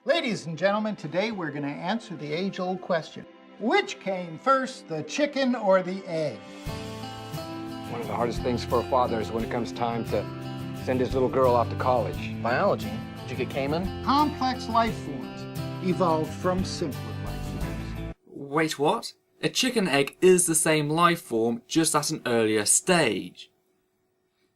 Ladies and gentlemen, today we're going to answer the age-old question. Which came first, the chicken or the egg? One of the hardest things for a father is when it comes time to send his little girl off to college. Biology? Did you get Cayman? Complex life forms evolved from simpler life forms. Wait, what? A chicken egg is the same life form, just at an earlier stage.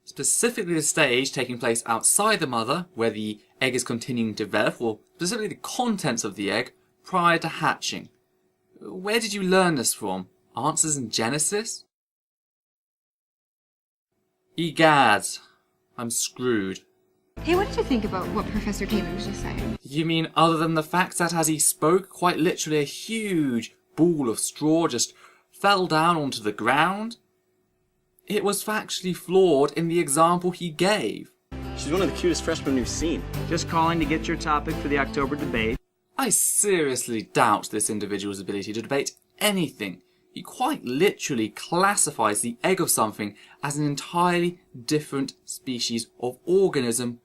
Specifically the stage taking place outside the mother, where the egg is continuing to develop, or specifically the contents of the egg, prior to hatching. Where did you learn this from? Answers in Genesis? Egads. I'm screwed. Hey, what did you think about what Professor Cayman was just saying? You mean other than the fact that as he spoke, quite literally a huge ball of straw just fell down onto the ground? It was factually flawed in the example he gave. She's one of the cutest freshmen we've seen. Just calling to get your topic for the October debate. I seriously doubt this individual's ability to debate anything. He quite literally classifies the egg of something as an entirely different species of organism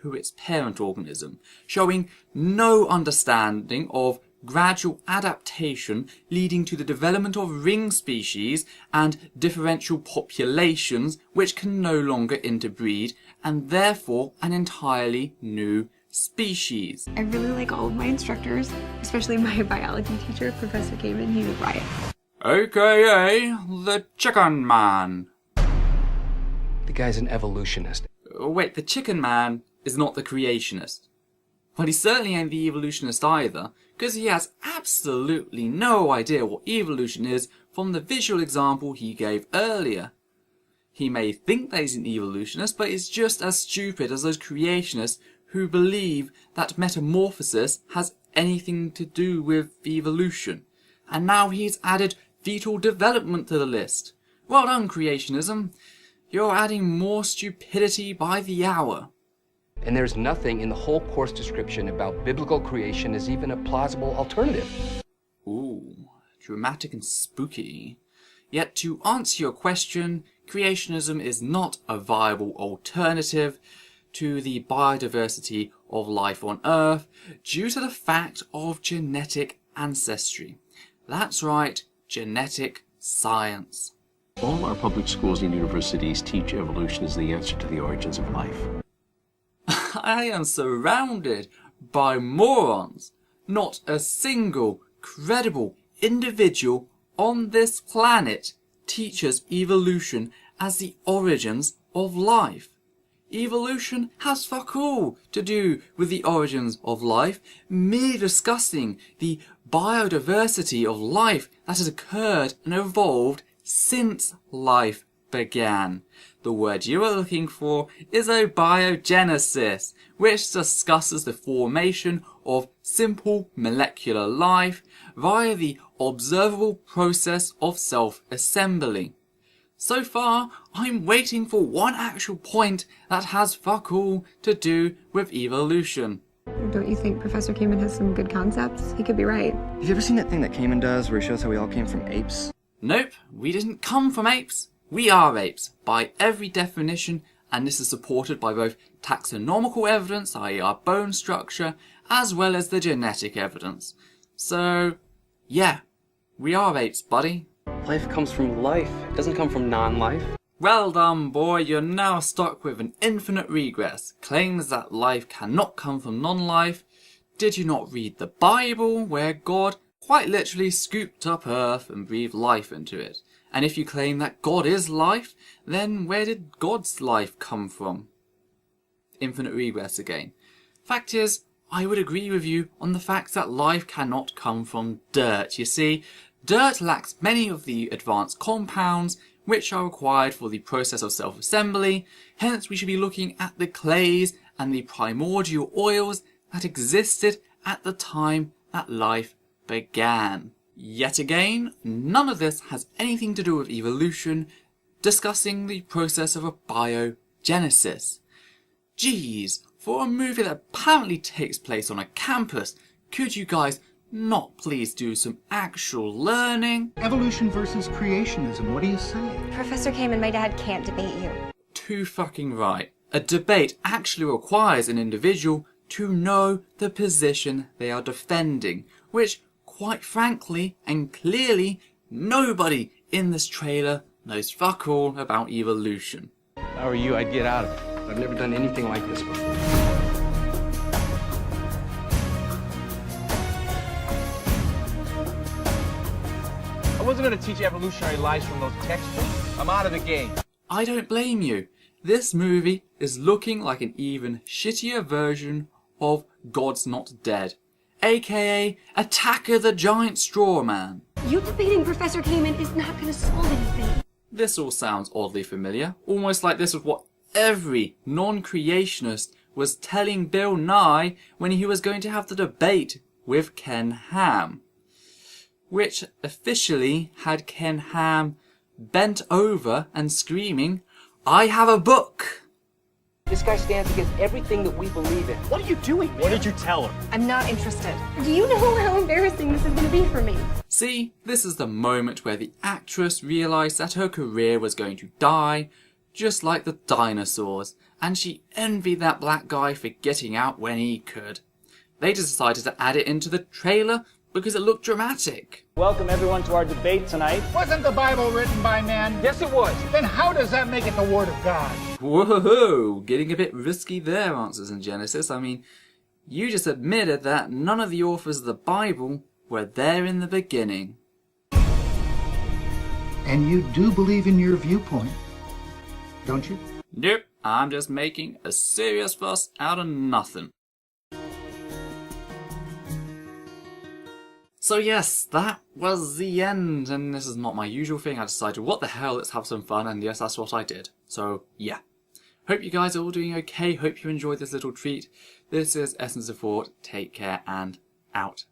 to its parent organism, showing no understanding of gradual adaptation leading to the development of ring species and differential populations which can no longer interbreed, and therefore an entirely new species. I really like all of my instructors, especially my biology teacher, Professor Cayman. He's a riot. AKA the Chicken Man. The guy's an evolutionist. Wait, the Chicken Man is not the creationist. Well, he certainly ain't the evolutionist either, because he has absolutely no idea what evolution is from the visual example he gave earlier. He may think that he's an evolutionist, but is just as stupid as those creationists who believe that metamorphosis has anything to do with evolution. And now he's added fetal development to the list. Well done, creationism. You're adding more stupidity by the hour. And there's nothing in the whole course description about biblical creation as even a plausible alternative. Ooh, dramatic and spooky. Yet to answer your question, creationism is not a viable alternative to the biodiversity of life on Earth due to the fact of genetic ancestry. That's right, genetic science. All our public schools and universities teach evolution as the answer to the origins of life. I am surrounded by morons. Not a single credible individual on this planet teaches evolution as the origins of life. Evolution has fuck all to do with the origins of life, merely discussing the biodiversity of life that has occurred and evolved since life began. The word you are looking for is abiogenesis, which discusses the formation of simple molecular life via the observable process of self-assembly. So far, I'm waiting for one actual point that has fuck all to do with evolution. Don't you think Professor Cayman has some good concepts? He could be right. Have you ever seen that thing that Cayman does where he shows how we all came from apes? Nope, we didn't come from apes. We are apes, by every definition, and this is supported by both taxonomical evidence, i.e. our bone structure, as well as the genetic evidence. So, yeah, we are apes, buddy. Life comes from life. It doesn't come from non-life. Well done, boy, you're now stuck with an infinite regress. Claims that life cannot come from non-life. Did you not read the Bible, where God quite literally scooped up earth and breathed life into it? And if you claim that God is life, then where did God's life come from? Infinite regress again. Fact is, I would agree with you on the fact that life cannot come from dirt. You see, dirt lacks many of the advanced compounds which are required for the process of self-assembly, hence we should be looking at the clays and the primordial oils that existed at the time that life began. Yet again, none of this has anything to do with evolution, discussing the process of abiogenesis. Geez, for a movie that apparently takes place on a campus, could you guys not please do some actual learning? Evolution versus creationism, what do you say? Professor Cayman, my dad can't debate you. Too fucking right. A debate actually requires an individual to know the position they are defending, which, quite frankly and clearly, nobody in this trailer knows fuck all about evolution. If I were you, I'd get out of it. I've never done anything like this before. I wasn't going to teach evolutionary lies from those textbooks. I'm out of the game. I don't blame you. This movie is looking like an even shittier version of God's Not Dead, aka Attacker the Giant Straw Man. You debating Professor Kamen is not going to solve anything. This all sounds oddly familiar, almost like this was what every non-creationist was telling Bill Nye when he was going to have the debate with Ken Ham, which officially had Ken Ham bent over and screaming, "I have a book!" This guy stands against everything that we believe in. What are you doing, man? What did you tell her? I'm not interested. Do you know how embarrassing this is going to be for me? See, this is the moment where the actress realised that her career was going to die, just like the dinosaurs, and she envied that black guy for getting out when he could. They just decided to add it into the trailer because it looked dramatic. Welcome everyone to our debate tonight. Wasn't the Bible written by man? Yes, it was. Then how does that make it the Word of God? Whoa, getting a bit risky there, Answers in Genesis. I mean, you just admitted that none of the authors of the Bible were there in the beginning. And you do believe in your viewpoint, don't you? Nope, I'm just making a serious fuss out of nothing. So yes, that was the end, and this is not my usual thing. I decided, what the hell, let's have some fun, and yes, that's what I did. So yeah. Hope you guys are all doing okay, hope you enjoyed this little treat. This is Essence of Thought, take care, and out.